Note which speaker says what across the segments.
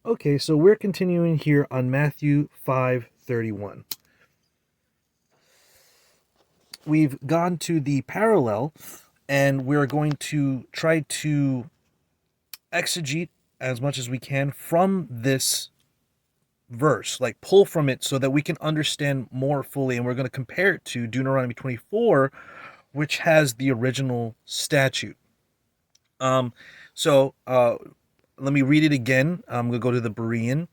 Speaker 1: Okay, so we're continuing here on Matthew 5:31. We've gone to the parallel, and we're going to try to exegete as much as we can from this verse, like pull from it so that we can understand more fully. And we're going to compare it to Deuteronomy 24, which has the original statute. Um, so let me read it again. I'm going to go to the Berean.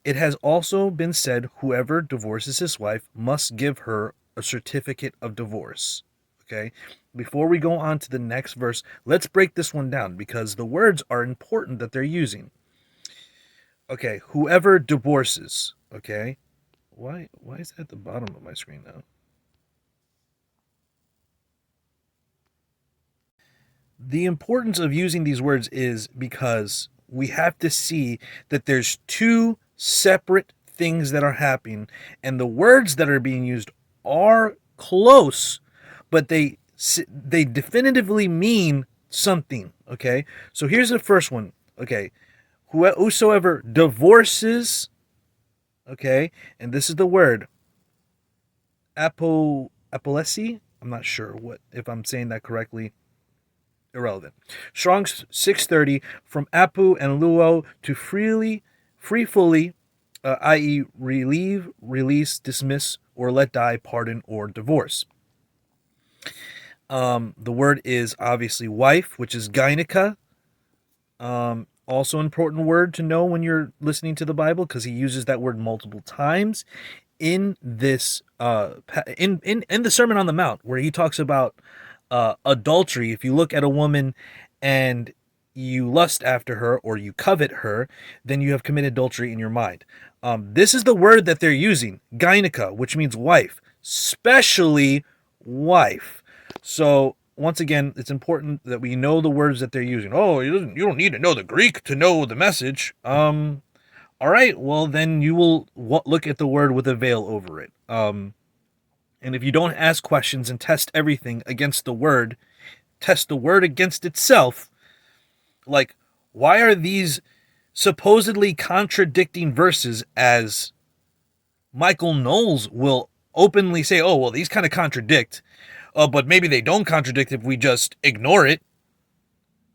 Speaker 1: It has also been said, whoever divorces his wife must give her a certificate of divorce. Okay? Before we go on to the next verse, let's break this one down because the words are important that they're using. Okay, whoever divorces. Okay? Why is that at the bottom of my screen now? The importance of using these words is because we have to see that there's two separate things that are happening, and the words that are being used are close, but they definitively mean something. Okay, so here's the first one. Okay, whosoever divorces. Okay, and this is the word apolesi. I'm not sure what if I'm saying that correctly. Irrelevant. Strong's 630 from apu and luo to free fully, i.e., relieve, release, dismiss, or let die, pardon, or divorce. The word is obviously wife, which is gynica. Also, an important word to know when you're listening to the Bible because he uses that word multiple times in this in the Sermon on the Mount, where he talks about adultery. If you look at a woman and you lust after her or you covet her, then you have committed adultery in your mind. This is the word that they're using, gynica, which means wife, especially wife. So once again, it's important that we know the words that they're using. Oh, you don't need to know the Greek to know the message. All right, well then you will look at the word with a veil over it. And if you don't ask questions and test everything against the word, test the word against itself, like, why are these supposedly contradicting verses, as Michael Knowles will openly say, oh, well, these kind of contradict, but maybe they don't contradict if we just ignore it.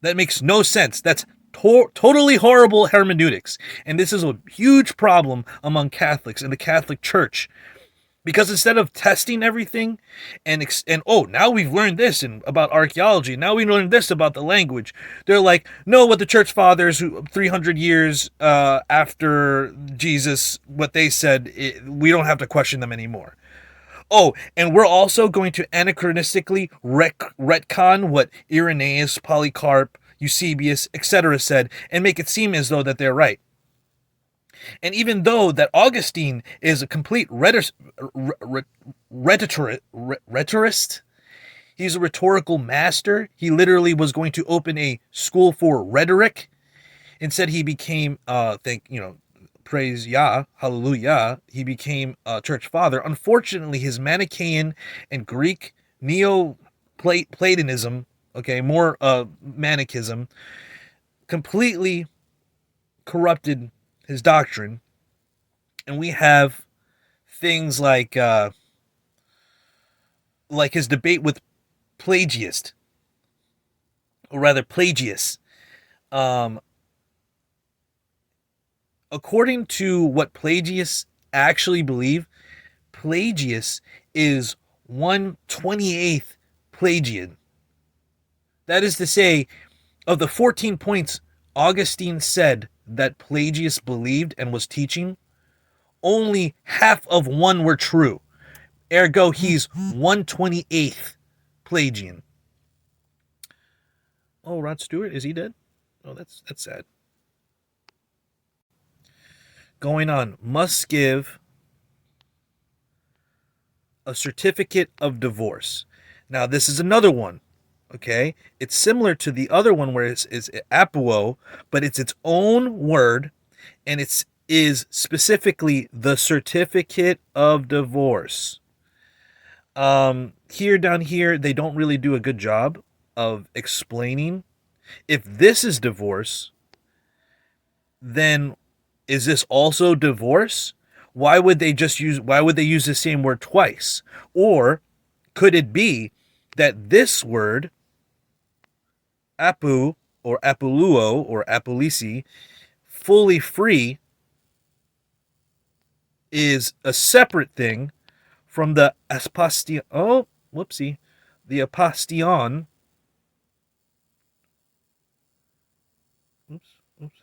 Speaker 1: That makes no sense. That's totally horrible hermeneutics. And this is a huge problem among Catholics in the Catholic Church. Because instead of testing everything and oh, now we've learned this about archaeology, now we learned this about the language, they're like, no, what the church fathers, who 300 years after Jesus, what they said, we don't have to question them anymore. Oh, and we're also going to anachronistically retcon what Irenaeus, Polycarp, Eusebius, etc. said and make it seem as though that they're right. And even though that Augustine is a complete rhetorist, he's a rhetorical master. He literally was going to open a school for rhetoric. Instead, he became, praise Yah, hallelujah, he became a church father. Unfortunately, his Manichaean and Greek Neo-Platonism, more Manichism, completely corrupted his doctrine, and we have things like his debate with Pelagius, or rather Pelagius. According to what Pelagius actually believed, Pelagius is 1/28th Pelagian. That is to say, of the 14 points Augustine said that Pelagius believed and was teaching, only half of one were true. Ergo, he's 1/28th Pelagian. Oh, Rod Stewart, is he dead? Oh, that's sad. Going on, must give a certificate of divorce. Now, this is another one. Okay, it's similar to the other one where it's apuo, but it's its own word, and it's is specifically the certificate of divorce. Here down here, they don't really do a good job of explaining if this is divorce. Then Is this also divorce? Why would they use the same word twice? Or could it be that this word, apu or apuluo or apulisi, fully free, is a separate thing from the aspastion? Oh, whoopsie. The apastion. Oops, oops.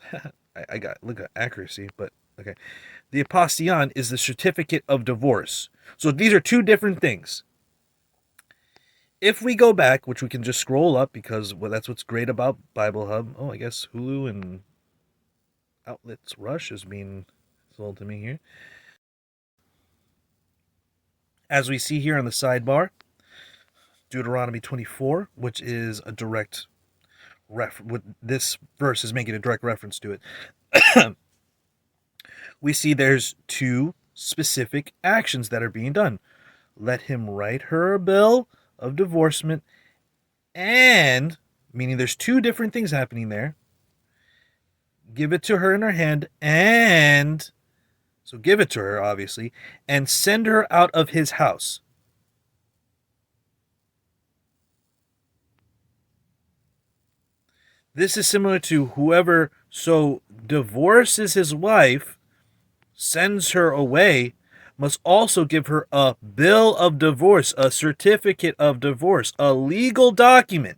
Speaker 1: I got look at accuracy, but okay. The apastion is the certificate of divorce. So these are two different things. If we go back, which we can just scroll up because that's what's great about Bible Hub. Oh, I guess Hulu and Outlets Rush is being sold to me here. As we see here on the sidebar, Deuteronomy 24, which is a direct this verse is making a direct reference to it. We see there's two specific actions that are being done. Let him write her a bill of divorcement, and meaning there's two different things happening there. Give it to her in her hand, and so give it to her, obviously, and send her out of his house. This is similar to whoever divorces his wife, sends her away, must also give her a bill of divorce, a certificate of divorce, a legal document.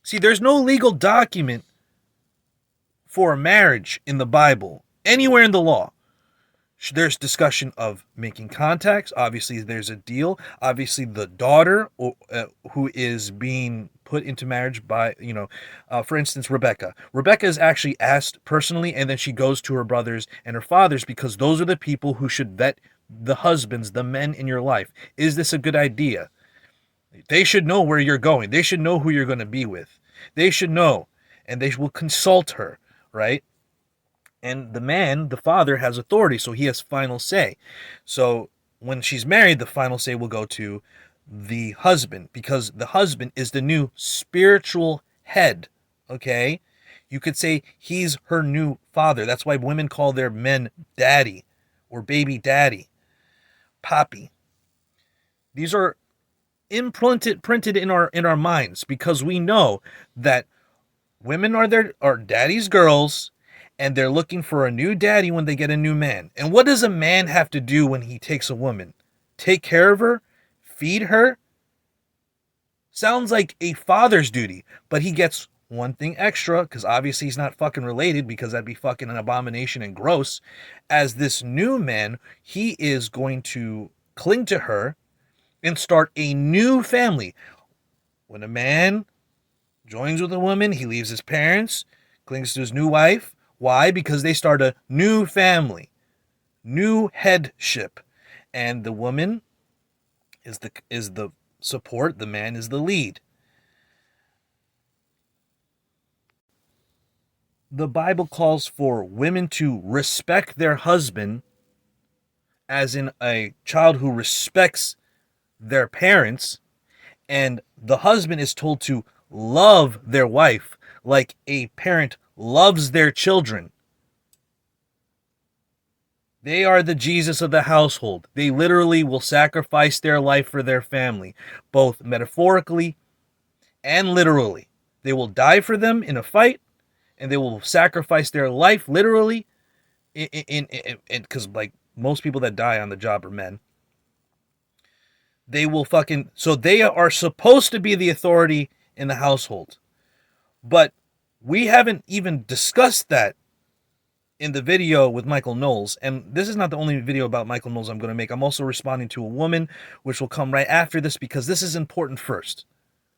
Speaker 1: See, there's no legal document for a marriage in the Bible, anywhere in the law. There's discussion of making contacts. Obviously, there's a deal. Obviously, the daughter who is being put into marriage by, for instance, Rebecca. Rebecca is actually asked personally, and then she goes to her brothers and her fathers because those are the people who should vet the husbands, the men in your life. Is this a good idea? They should know where you're going. They should know who you're going to be with. They should know, and they will consult her, right? And the man, the father, has authority, so he has final say. So when she's married, the final say will go to the husband because the husband is the new spiritual head. Okay, you could say he's her new father. That's why women call their men daddy or baby daddy, poppy. These are printed in our minds because we know that women are daddy's girls, and they're looking for a new daddy when they get a new man. And what does a man have to do when he takes a woman? Take care of her? Feed her? Sounds like a father's duty, but he gets one thing extra because obviously he's not fucking related because that'd be fucking an abomination and gross. As this new man, he is going to cling to her and start a new family. When a man joins with a woman, he leaves his parents, clings to his new wife. Why? Because they start a new family, new headship, and the woman is the support, the man is the lead. The Bible calls for women to respect their husband, as in a child who respects their parents, and the husband is told to love their wife like a parent loves their children. They are the Jesus of the household. They literally will sacrifice their life for their family, both metaphorically and literally. They will die for them in a fight, and they will sacrifice their life literally in because like most people that die on the job are men. They will fucking so they are supposed to be the authority in the household. But we haven't even discussed that in the video with Michael Knowles, and this is not the only video about Michael Knowles I'm going to make. I'm also responding to a woman, which will come right after this because this is important first.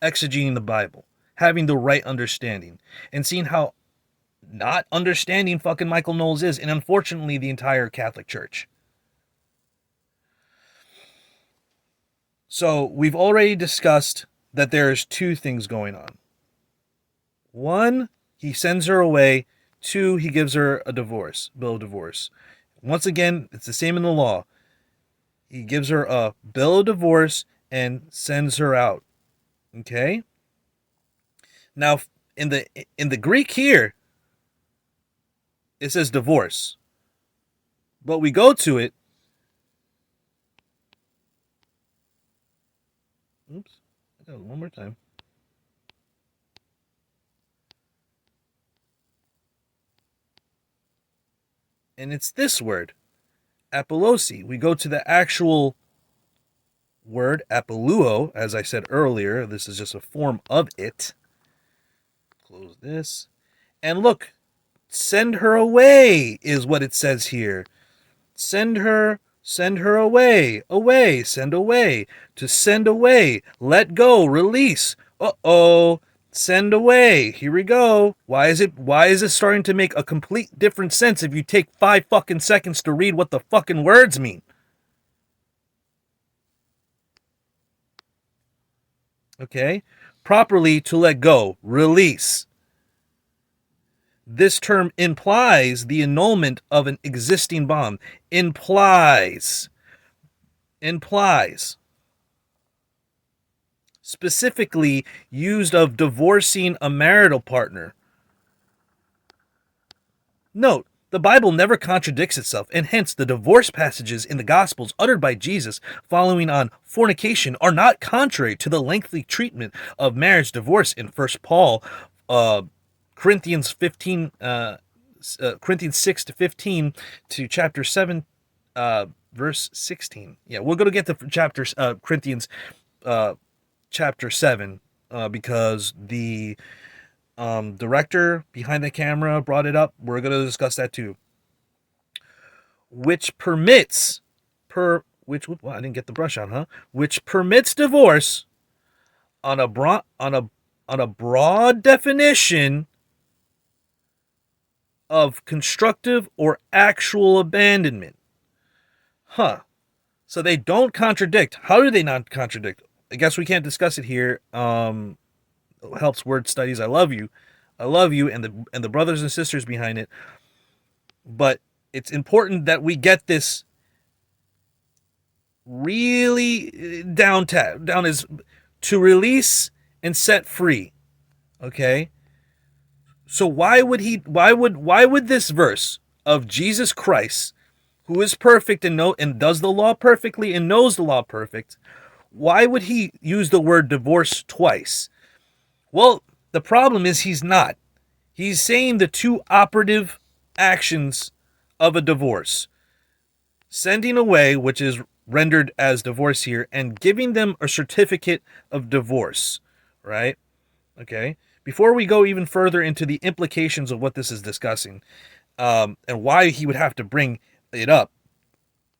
Speaker 1: Exegeting the Bible, having the right understanding, and seeing how not understanding fucking Michael Knowles is, and unfortunately the entire Catholic Church. So we've already discussed that there's two things going on. One, he sends her away. Two, he gives her a bill of divorce. Once again, it's the same in the law. He gives her a bill of divorce and sends her out. Okay? Now, in the Greek here, it says divorce. But we go to it. Oops. I got it one more time. And it's this word, apolosi. We go to the actual word, apoluo, as I said earlier. This is just a form of it. Close this. And look, send her away is what it says here. Send her away, send away, to send away, let go, release. Uh-oh, send away. Here we go. Why is it starting to make a complete different sense if you take 5 fucking seconds to read what the fucking words mean? Okay? Properly to let go, release. This term implies the annulment of an existing bond. Implies. Specifically used of divorcing a marital partner. Note, the Bible never contradicts itself, and hence the divorce passages in the Gospels uttered by Jesus following on fornication are not contrary to the lengthy treatment of marriage divorce in 1 Paul, Corinthians 15, Corinthians 6 to 15 to chapter 7, verse 16. Yeah, we're going to get to chapter Corinthians chapter 7 because the director behind the camera brought it up. We're going to discuss that too. Which permits I didn't get the brush on, huh? Which permits divorce on a broad definition of constructive or actual abandonment. Huh. So they don't contradict. How do they not contradict? I guess we can't discuss it here. Helps word studies. I love you, and the brothers and sisters behind it. But it's important that we get this really down is to release and set free. Okay. So why would this verse of Jesus Christ, who is perfect and does the law perfectly and knows the law perfect, why would he use the word divorce twice? Well, the problem is he's not. He's saying the two operative actions of a divorce. Sending away, which is rendered as divorce here, and giving them a certificate of divorce, right? Okay. Before we go even further into the implications of what this is discussing, and why he would have to bring it up,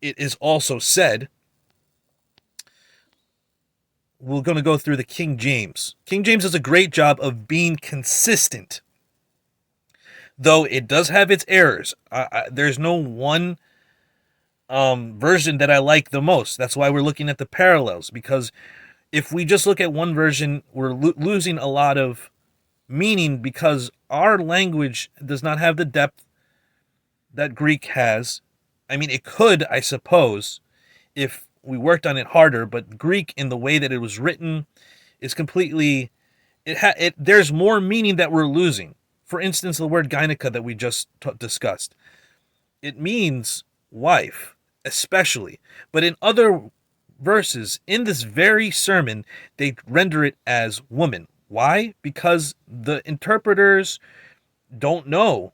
Speaker 1: it is also said, we're going to go through the King James. King James does a great job of being consistent, though it does have its errors. There's no one version that I like the most. That's why we're looking at the parallels, because if we just look at one version, we're losing a lot of meaning because our language does not have the depth that Greek has. I mean, it could, I suppose, if we worked on it harder, but Greek, in the way that it was written, is completely, there's more meaning that we're losing. For instance, the word gyneca that we just discussed, it means wife, especially, but in other verses in this very sermon, they render it as woman. Why? Because the interpreters don't know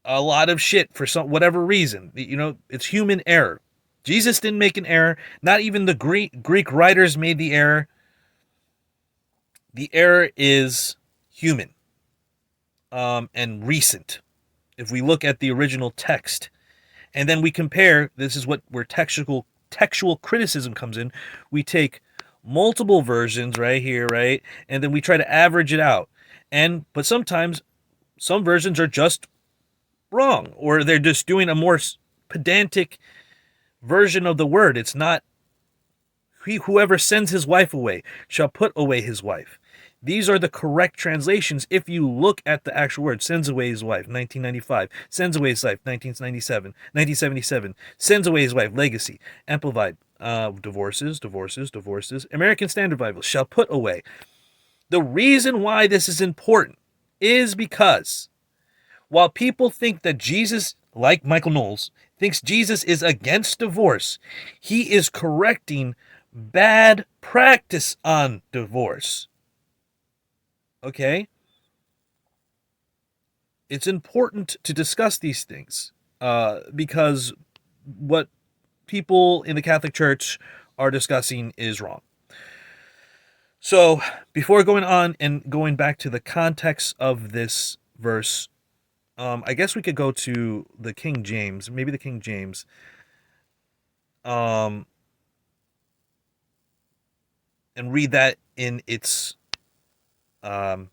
Speaker 1: a lot of shit for whatever reason. It's human error. Jesus didn't make an error. Not even the Greek writers made the error. The error is human and recent. If we look at the original text, and then we compare, this is where textual criticism comes in. We take multiple versions right here, right? And then we try to average it out. But sometimes some versions are just wrong, or they're just doing a more pedantic version of the word. It's not, whoever sends his wife away shall put away his wife. These are the correct translations if you look at the actual word. Sends away his wife, 1995. Sends away his wife, 1977. Sends away his wife, legacy. Amplified, divorces. American Standard Bible, shall put away. The reason why this is important is because While people think that Jesus, like Michael Knowles, thinks Jesus is against divorce, he is correcting bad practice on divorce. Okay? It's important to discuss these things because what people in the Catholic Church are discussing is wrong. So, before going on and going back to the context of this verse, I guess we could go to the King James, maybe the King James, um, and read that in its um,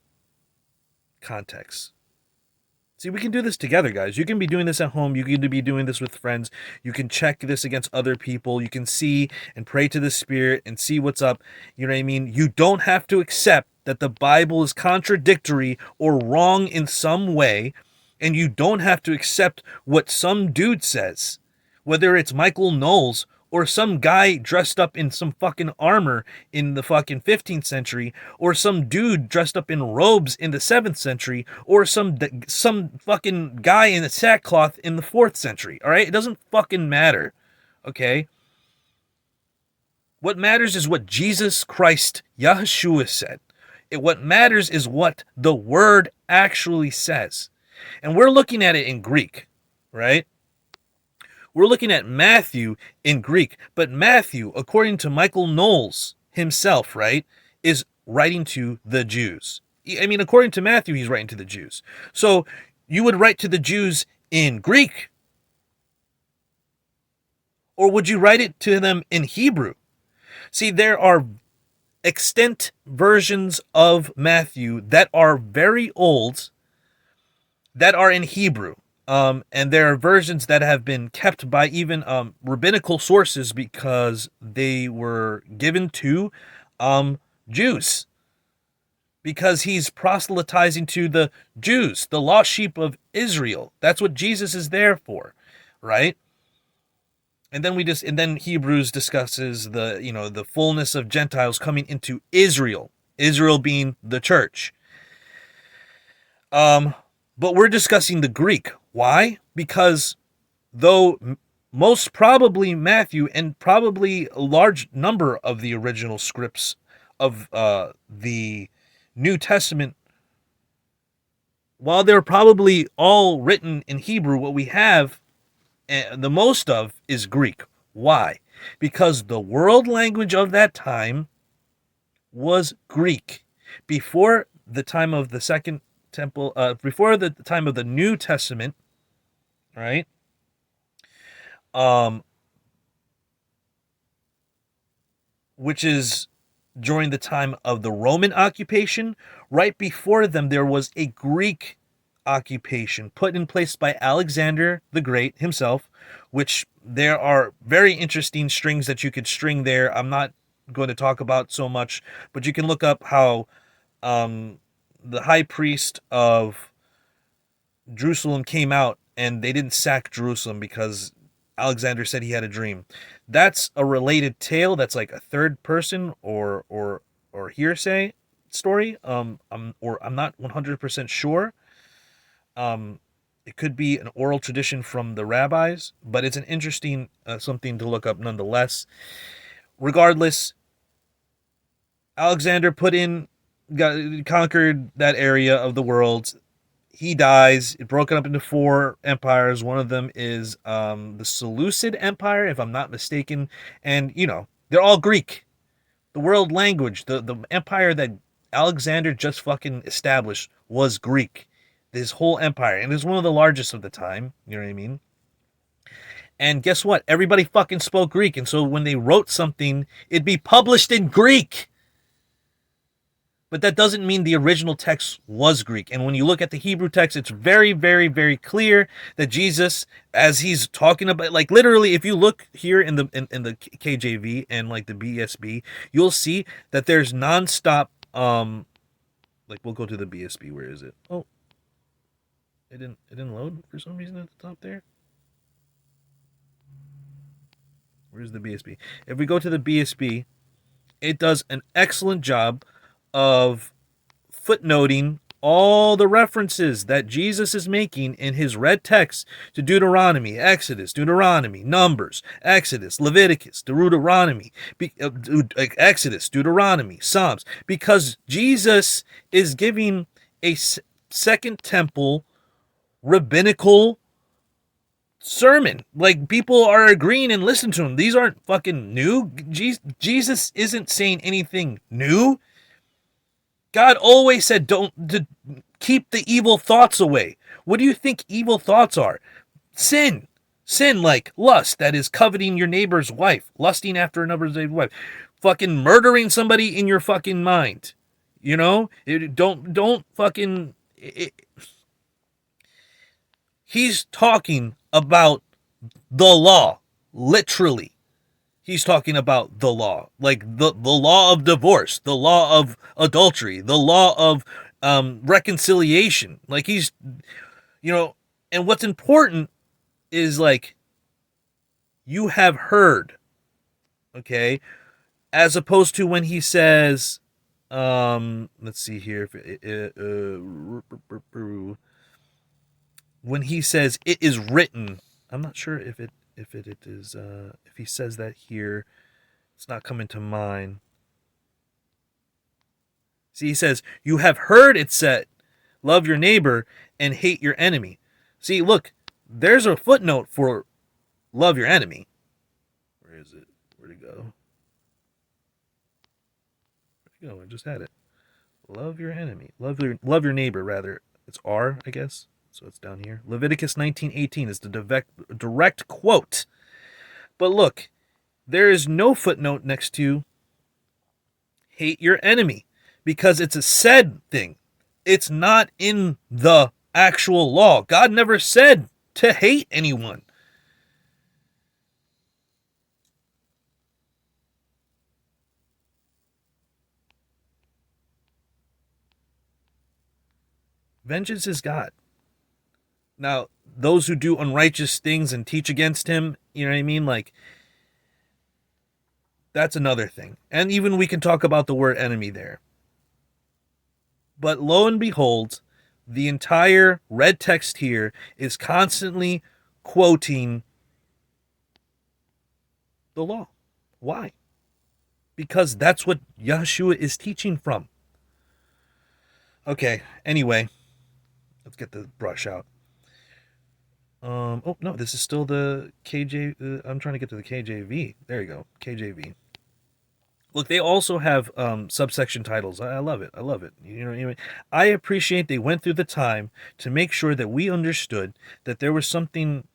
Speaker 1: context. See, we can do this together, guys. You can be doing this at home. You can be doing this with friends. You can check this against other people. You can see and pray to the Spirit and see what's up. You know what I mean? You don't have to accept that the Bible is contradictory or wrong in some way, and you don't have to accept what some dude says, whether it's Michael Knowles or some guy dressed up in some fucking armor in the fucking 15th century, or some dude dressed up in robes in the 7th century, or some fucking guy in a sackcloth in the 4th century. All right, it doesn't fucking matter. Okay, what matters is what Jesus Christ, Yahshua, said. What matters is what the word actually says, and we're looking at it in Greek, right? We're looking at Matthew in Greek, but Matthew, according to Michael Knowles himself, right, is writing to the Jews. I mean, according to Matthew, he's writing to the Jews. So you would write to the Jews in Greek, or would you write it to them in Hebrew? See, there are extant versions of Matthew that are very old that are in Hebrew. And there are versions that have been kept by even rabbinical sources because they were given to Jews. Because he's proselytizing to the Jews, the lost sheep of Israel. That's what Jesus is there for, right? And then Hebrews discusses the fullness of Gentiles coming into Israel, Israel being the church. But we're discussing the Greek. Why? Because though most probably Matthew and probably a large number of the original scripts of the New Testament, while they're probably all written in Hebrew, what we have the most of is Greek. Why? Because the world language of that time was Greek. Before the time of the Second Temple, before the time of the New Testament, right? Um, which is during the time of the Roman occupation. Right before them, there was a Greek occupation put in place by Alexander the Great himself, which there are very interesting strings that you could string there. I'm not going to talk about so much, but you can look up how the high priest of Jerusalem came out and they didn't sack Jerusalem because Alexander said he had a dream. That's a related tale. That's like a third person or hearsay story. I'm not 100% sure. It could be an oral tradition from the rabbis, but it's an interesting something to look up nonetheless. Regardless, Alexander conquered that area of the world. He dies. It broken up into four empires. One of them is the Seleucid Empire, if I'm not mistaken. And, they're all Greek. The world language, the empire that Alexander just fucking established was Greek. This whole empire. And it was one of the largest of the time. You know what I mean? And guess what? Everybody fucking spoke Greek. And so when they wrote something, it'd be published in Greek. But that doesn't mean the original text was Greek. And when you look at the Hebrew text, it's very, very, very clear that Jesus, as he's talking about, like literally, if you look here in the KJV and like the BSB, you'll see that there's nonstop. Like we'll go to the BSB. Where is it? Oh, it didn't load for some reason at the top there. Where's the BSB? If we go to the BSB, it does an excellent job of footnoting all the references that Jesus is making in his red text to Deuteronomy, Exodus, Deuteronomy, Numbers, Exodus, Leviticus, Deuteronomy, Exodus, Deuteronomy, Psalms, because Jesus is giving a second temple rabbinical sermon. Like, people are agreeing and listening to him. These aren't fucking new. Jesus isn't saying anything new. God always said, don't keep the evil thoughts away. What do you think evil thoughts are? Sin. Sin, like lust, that is coveting your neighbor's wife, lusting after another's wife, fucking murdering somebody in your fucking mind. You know, don't fucking. He's talking about the law, literally. He's talking about the law, like the law of divorce, the law of adultery, the law of reconciliation. Like, he's, you know, and what's important is, like, you have heard, okay, as opposed to when he says, let's see here, when he says it is written. I'm not sure if it is if he says that here. It's not coming to mind. See, he says, you have heard it said, love your neighbor and hate your enemy. See, look, there's a footnote for love your enemy. Where is it? Where'd it go? Where'd it go? I just had it. Love your enemy. Love your neighbor, rather. It's R, I guess. So it's down here. Leviticus 19:18 is the direct quote. But look, there is no footnote next to hate your enemy, because it's a said thing. It's not in the actual law. God never said to hate anyone. Vengeance is God. Now, those who do unrighteous things and teach against him, you know what I mean? Like, that's another thing. And even we can talk about the word enemy there. But lo and behold, the entire red text here is constantly quoting the law. Why? Because that's what Yeshua is teaching from. Okay, anyway, let's get the brush out. Oh, no, this is still the KJ. I'm trying to get to the KJV. There you go, KJV. Look, they also have subsection titles. I love it. I love it. You know, I appreciate they went through the time to make sure that we understood that there was something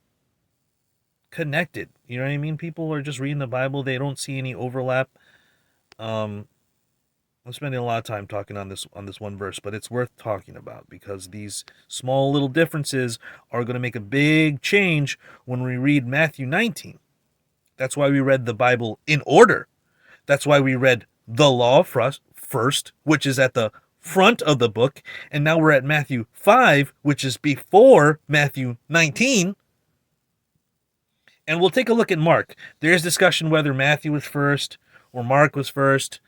Speaker 1: connected. You know what I mean? People are just reading the Bible. They don't see any overlap. I'm spending a lot of time talking on this one verse, but it's worth talking about, because these small little differences are going to make a big change when we read Matthew 19. That's why we read the Bible in order. That's why we read the law first, which is at the front of the book, and now we're at Matthew 5, which is before Matthew 19. And we'll take a look at Mark. There's discussion whether Matthew was first or Mark was first.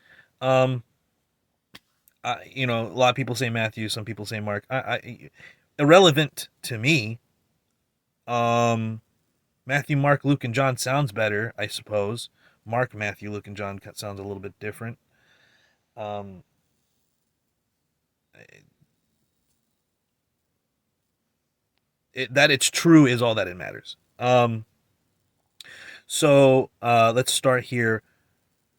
Speaker 1: You know, a lot of people say Matthew, some people say Mark. Irrelevant to me. Matthew, Mark, Luke, and John sounds better, I suppose. Mark, Matthew, Luke, and John sounds a little bit different. That it's true is all that it matters. So let's start here.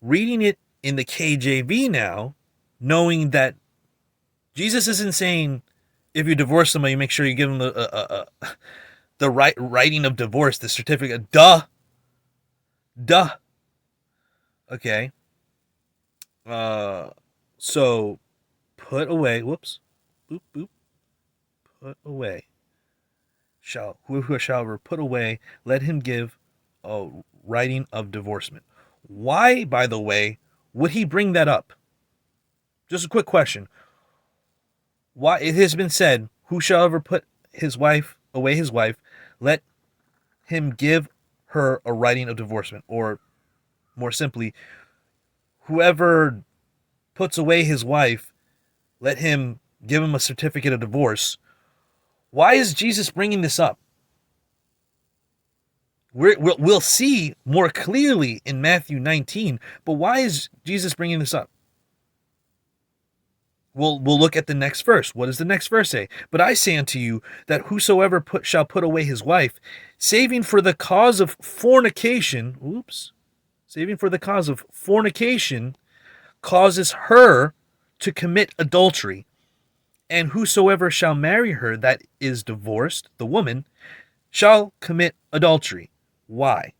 Speaker 1: Reading it in the KJV now, knowing that Jesus isn't saying if you divorce somebody, make sure you give them the writing of divorce, the certificate. Duh. Okay. So put away. Whoops. Boop boop. Put away. Whoever shall put away, let him give a writing of divorcement. Why, by the way, would he bring that up? Just a quick question. Why? It has been said, who shall ever put his wife, let him give her a writing of divorcement. Or more simply, whoever puts away his wife, let him give him a certificate of divorce. Why is Jesus bringing this up? We'll see more clearly in Matthew 19, but why is Jesus bringing this up? We'll look at the next verse. What does the next verse say? But I say unto you that whosoever shall put away his wife, saving for the cause of fornication, saving for the cause of fornication, causes her to commit adultery. And whosoever shall marry her that is divorced, the woman, shall commit adultery. Why?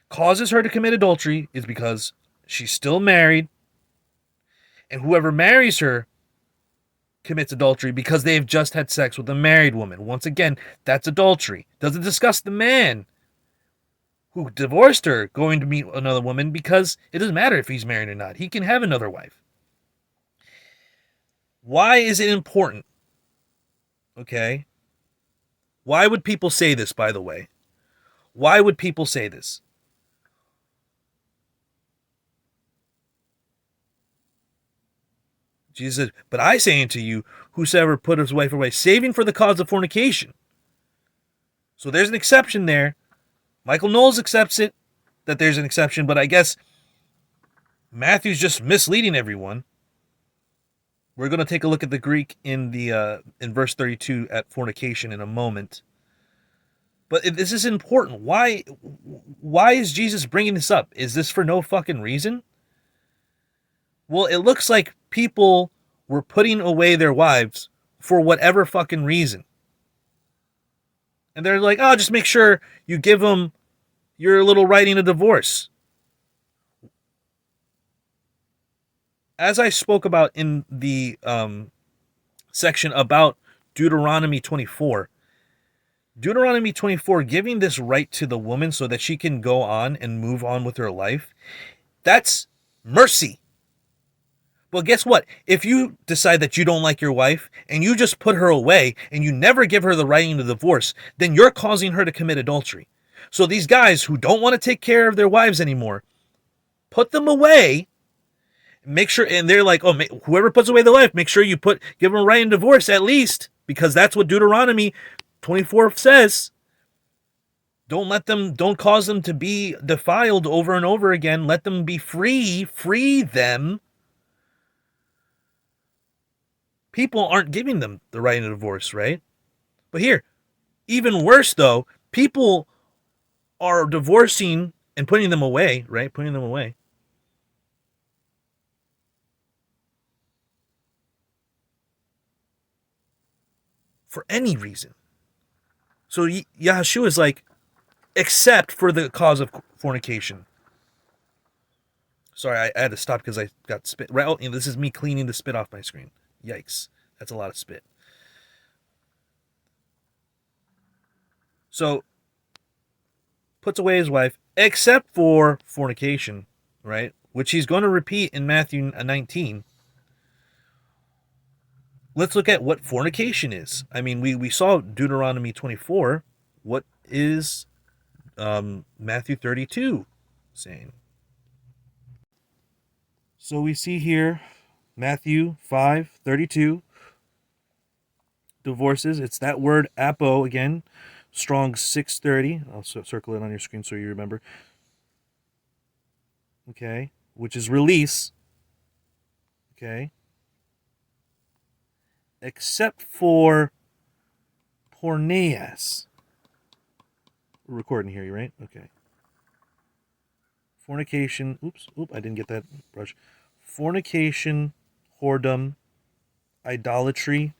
Speaker 1: Causes her to commit adultery is because she's still married, and whoever marries her commits adultery because they've just had sex with a married woman. Once again, that's adultery. Doesn't discuss the man who divorced her going to meet another woman, because it doesn't matter if he's married or not. He can have another wife. Why is it important? Okay. Why would people say this, by the way? Why would people say this? Jesus said, but I say unto you, whosoever put his wife away, saving for the cause of fornication. So there's an exception there. Michael Knowles accepts it, that there's an exception, but I guess Matthew's just misleading everyone. We're going to take a look at the Greek in verse 32 at fornication in a moment. But this is important. Why is Jesus bringing this up? Is this for no fucking reason? Well, it looks like people were putting away their wives for whatever fucking reason. And they're like, oh, just make sure you give them your little writing of divorce. As I spoke about in the section about Deuteronomy 24, giving this right to the woman so that she can go on and move on with her life, that's mercy. Well, guess what? If you decide that you don't like your wife and you just put her away and you never give her the writing of divorce, then you're causing her to commit adultery. So these guys who don't want to take care of their wives anymore, put them away. Make sure, and they're like, oh, whoever puts away the wife, make sure you give them a writing of divorce at least, because that's what Deuteronomy 24 says. Don't cause them to be defiled over and over again. Let them be free them. People aren't giving them the right of divorce, right? But here, even worse though, people are divorcing and putting them away, right? Putting them away. For any reason. So Yahshua is like, except for the cause of fornication. Sorry, I had to stop because I got spit. Right, this is me cleaning the spit off my screen. Yikes. That's a lot of spit. So, puts away his wife, except for fornication, right? Which he's going to repeat in Matthew 19. Let's look at what fornication is. I mean, we saw Deuteronomy 24. What is Matthew 32 saying? So we see here Matthew 5:32. Divorces. It's that word apo again. Strong's 630. I'll circle it on your screen so you remember. Okay. Which is release. Okay. Except for porneas. We're recording here, right? Okay. Fornication. I didn't get that brush. Fornication, whoredom, idolatry,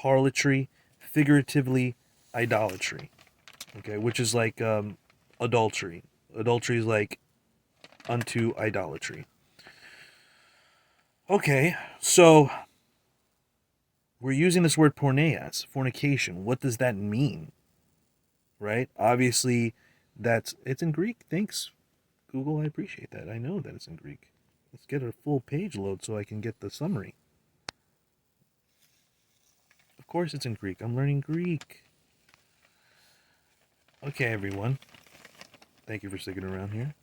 Speaker 1: harlotry, figuratively idolatry. Okay, which is like adultery. Adultery is like unto idolatry. Okay, so we're using this word porneas, fornication. What does that mean? Right? Obviously, it's in Greek. Thanks, Google. I appreciate that. I know that it's in Greek. Let's get a full page load so I can get the summary. Of course it's in Greek. I'm learning Greek. Okay, everyone. Thank you for sticking around here.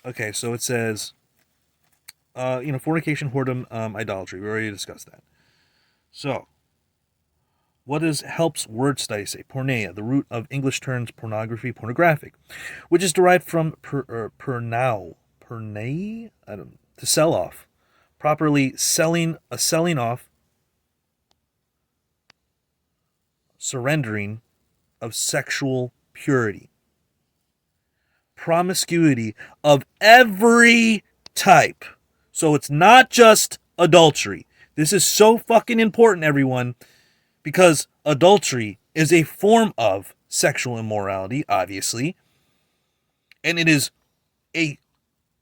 Speaker 1: Okay, so it says, fornication, whoredom, idolatry. We already discussed that. So, what does helps word study say? Porneia, the root of English terms pornography, pornographic, which is derived from pernei, I don't, to sell off, properly selling off, surrendering of sexual purity, promiscuity of every type. So it's not just adultery. This is so fucking important, everyone, because adultery is a form of sexual immorality, obviously, and it is a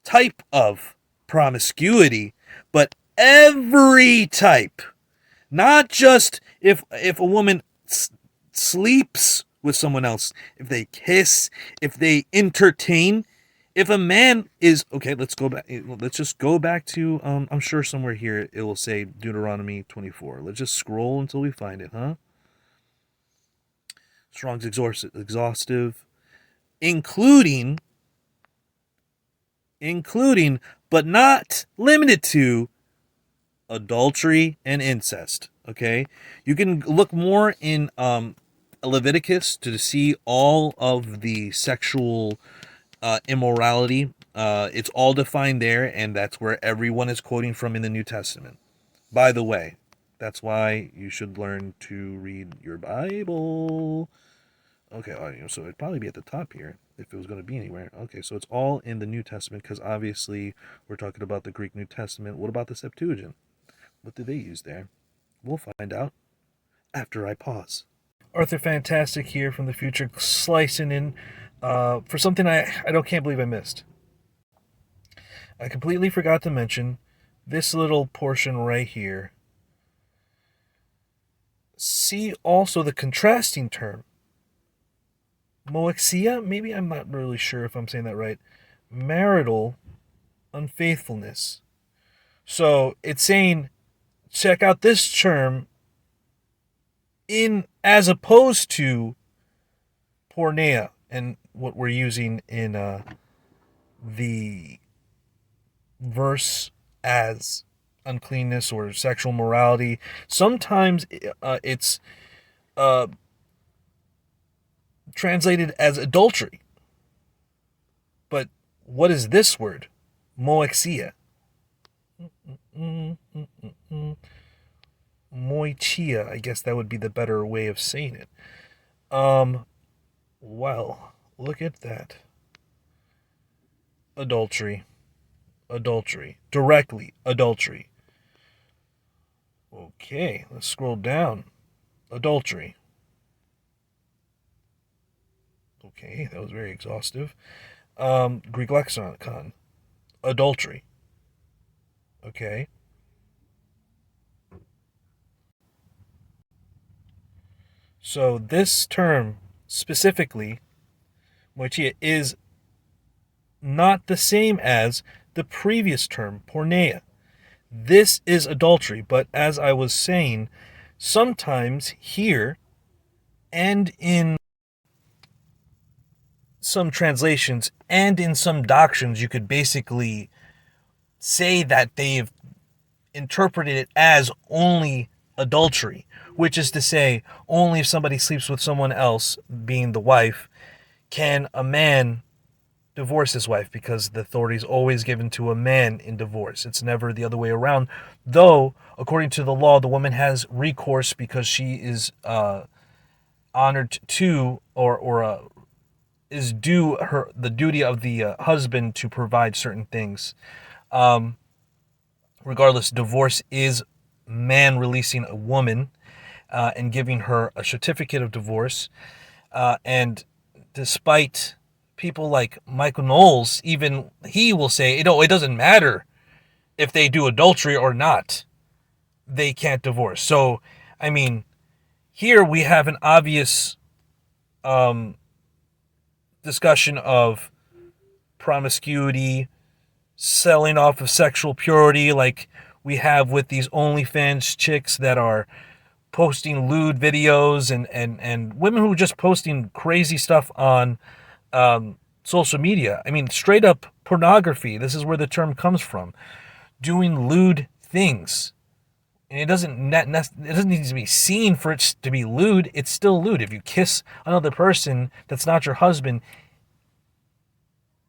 Speaker 1: type of promiscuity, but every type, not just if a woman sleeps with someone else, if they kiss, if they entertain, if a man is okay. Let's go back. Let's just go back to I'm sure somewhere here it will say Deuteronomy 24. Let's just scroll until we find it, huh? Strong's exhaustive, including but not limited to adultery and incest. Okay, you can look more in Leviticus to see all of the sexual immorality. It's all defined there, and that's where everyone is quoting from in the New Testament. By the way, that's why you should learn to read your Bible. Okay, so it'd probably be at the top here if it was going to be anywhere. Okay, so it's all in the New Testament because obviously we're talking about the Greek New Testament. What about the Septuagint? What do they use there? We'll find out after I pause. Arthur Fantastic here from the future, slicing in for something can't believe I missed. I completely forgot to mention this little portion right here. See also the contrasting term. Moexia, maybe I'm not really sure if I'm saying that right. Marital unfaithfulness. So it's saying, check out this term in as opposed to porneia and what we're using in the verse as uncleanness or sexual morality. Sometimes it's translated as adultery. But what is this word? Moexia. Moichia, I guess that would be the better way of saying it. Well, look at that. Adultery. Directly, adultery. Okay, let's scroll down. Adultery. Okay, that was very exhaustive. Greek lexicon. Adultery. Okay. So this term specifically, which is not the same as the previous term, porneia. This is adultery, but as I was saying, sometimes here and in some translations and in some doctrines, you could basically say that they've interpreted it as only adultery, which is to say, only if somebody sleeps with someone else, being the wife, can a man divorce his wife, because the authority is always given to a man in divorce. It's never the other way around. Though, according to the law, the woman has recourse because she is honored to or is due her the duty of the husband to provide certain things. Regardless, divorce is man releasing a woman and giving her a certificate of divorce. And despite people like Michael Knowles, even he will say, it doesn't matter if they do adultery or not. They can't divorce. So, I mean, here we have an obvious discussion of promiscuity, selling off of sexual purity, like we have with these OnlyFans chicks that are posting lewd videos and women who are just posting crazy stuff on social media. I mean, straight up pornography. This is where the term comes from. Doing lewd things. And it doesn't need to be seen for it to be lewd. It's still lewd. If you kiss another person that's not your husband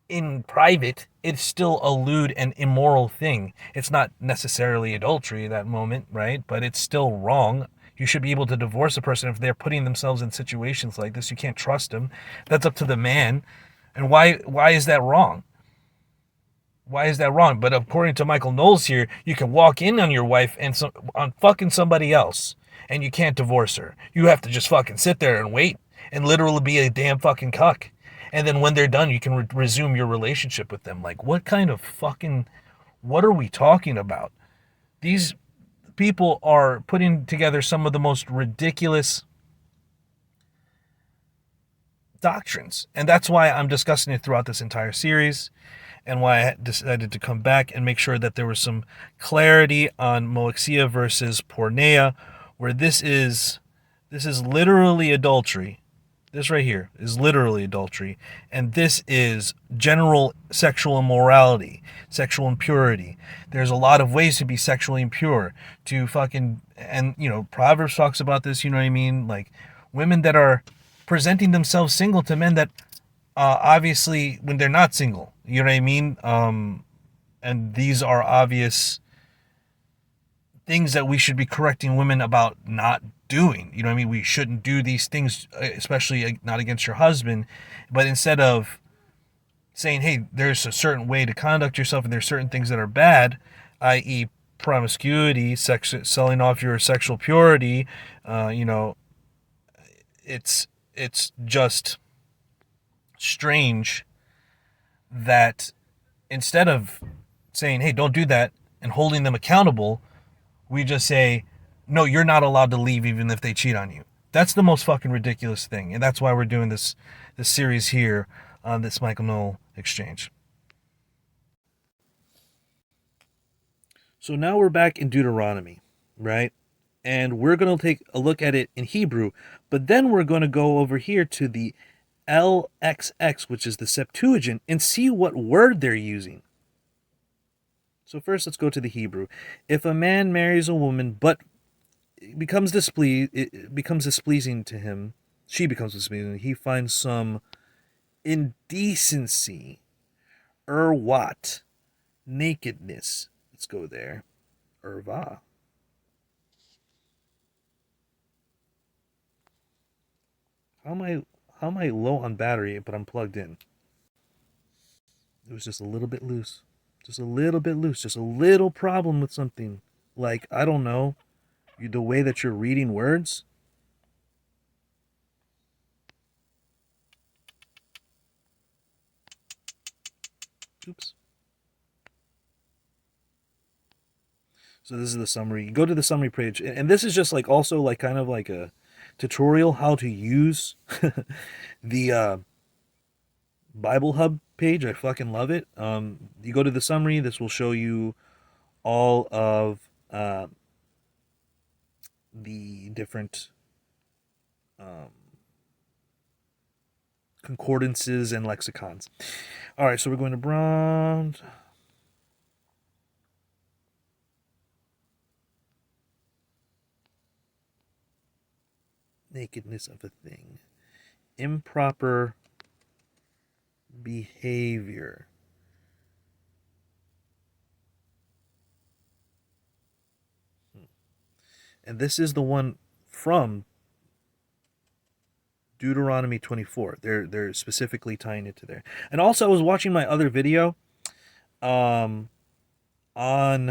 Speaker 1: in private, it's still a lewd and immoral thing. It's not necessarily adultery at that moment, right? But it's still wrong. You should be able to divorce a person if they're putting themselves in situations like this. You can't trust them. That's up to the man. And why is that wrong? Why is that wrong? But according to Michael Knowles here, you can walk in on your wife and on fucking somebody else, and you can't divorce her. You have to just fucking sit there and wait and literally be a damn fucking cuck. And then when they're done, you can resume your relationship with them. Like, what kind of fucking, what are we talking about? These people are putting together some of the most ridiculous doctrines. And that's why I'm discussing it throughout this entire series, and why I decided to come back and make sure that there was some clarity on Moexia versus Porneia, where this is literally adultery. This right here is literally adultery, and this is general sexual immorality, sexual impurity. There's a lot of ways to be sexually impure, to fucking, and Proverbs talks about this, you know what I mean? Like, women that are presenting themselves single to men that obviously when they're not single, you know what I mean? And these are obvious things that we should be correcting women about not doing. You know what I mean? We shouldn't do these things, especially not against your husband. But instead of saying, hey, there's a certain way to conduct yourself and there's certain things that are bad, i.e., promiscuity, selling off your sexual purity, it's just strange that instead of saying, hey, don't do that, and holding them accountable, we just say, no, you're not allowed to leave even if they cheat on you. That's the most fucking ridiculous thing. And that's why we're doing this series here on this Michael Knoll exchange. So now we're back in Deuteronomy, right? And we're going to take a look at it in Hebrew, but then we're going to go over here to the LXX, which is the Septuagint, and see what word they're using. So first, let's go to the Hebrew. If a man marries a woman, but it becomes displeasing to him, she becomes displeasing, he finds some indecency, what? Nakedness. Let's go there. Irva. How am I low on battery, but I'm plugged in? It was just a little bit loose. Just a little bit loose. Just a little problem with something. Like, I don't know, the way that you're reading words. Oops. So this is the summary. You go to the summary page, and this is just like also like kind of like a tutorial how to use the Bible Hub page. I fucking love it. You go to the summary. This will show you all of the different um, concordances and lexicons. All right, so we're going to brown. Nakedness of a thing. Improper behavior. And this is the one from Deuteronomy 24. They're specifically tying it to there. And also, I was watching my other video on Na'af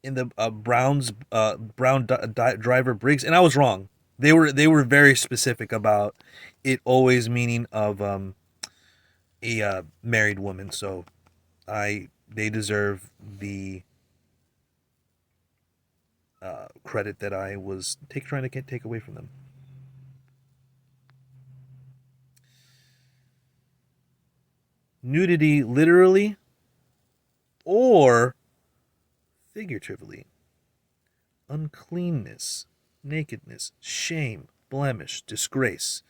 Speaker 1: in the Brown driver Briggs, and I was wrong. They were very specific about it always meaning of a married woman. So they deserve the credit that I was trying to take away from them. Nudity, literally or figuratively. Uncleanness, nakedness, shame, blemish, disgrace.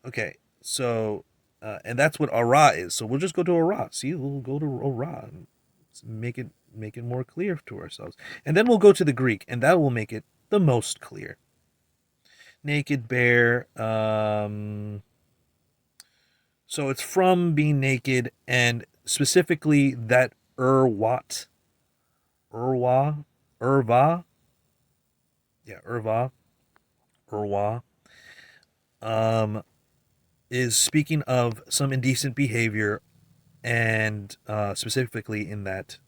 Speaker 1: Okay, so and that's what ara is. So we'll just go to ara. See, we'll go to ara and make make it more clear to ourselves. And then we'll go to the Greek, and that will make it the most clear. Naked, bare. So it's from being naked, and specifically that urwat, urwa, urva, yeah, urwa, um, is speaking of some indecent behavior, and specifically in that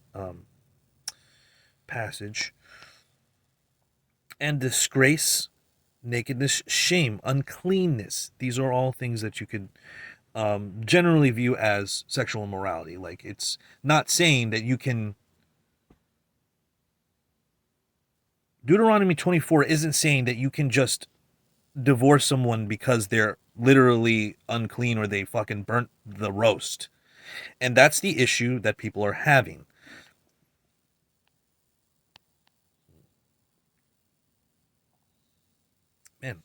Speaker 1: passage, and disgrace, nakedness, shame, uncleanness. These are all things that you could generally view as sexual immorality. Like, it's not saying that you can. Deuteronomy 24 isn't saying that you can just divorce someone because they're literally unclean or they fucking burnt the roast. And that's the issue that people are having. Man,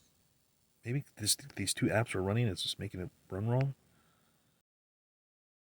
Speaker 1: maybe these two apps are running. It's just making it run wrong.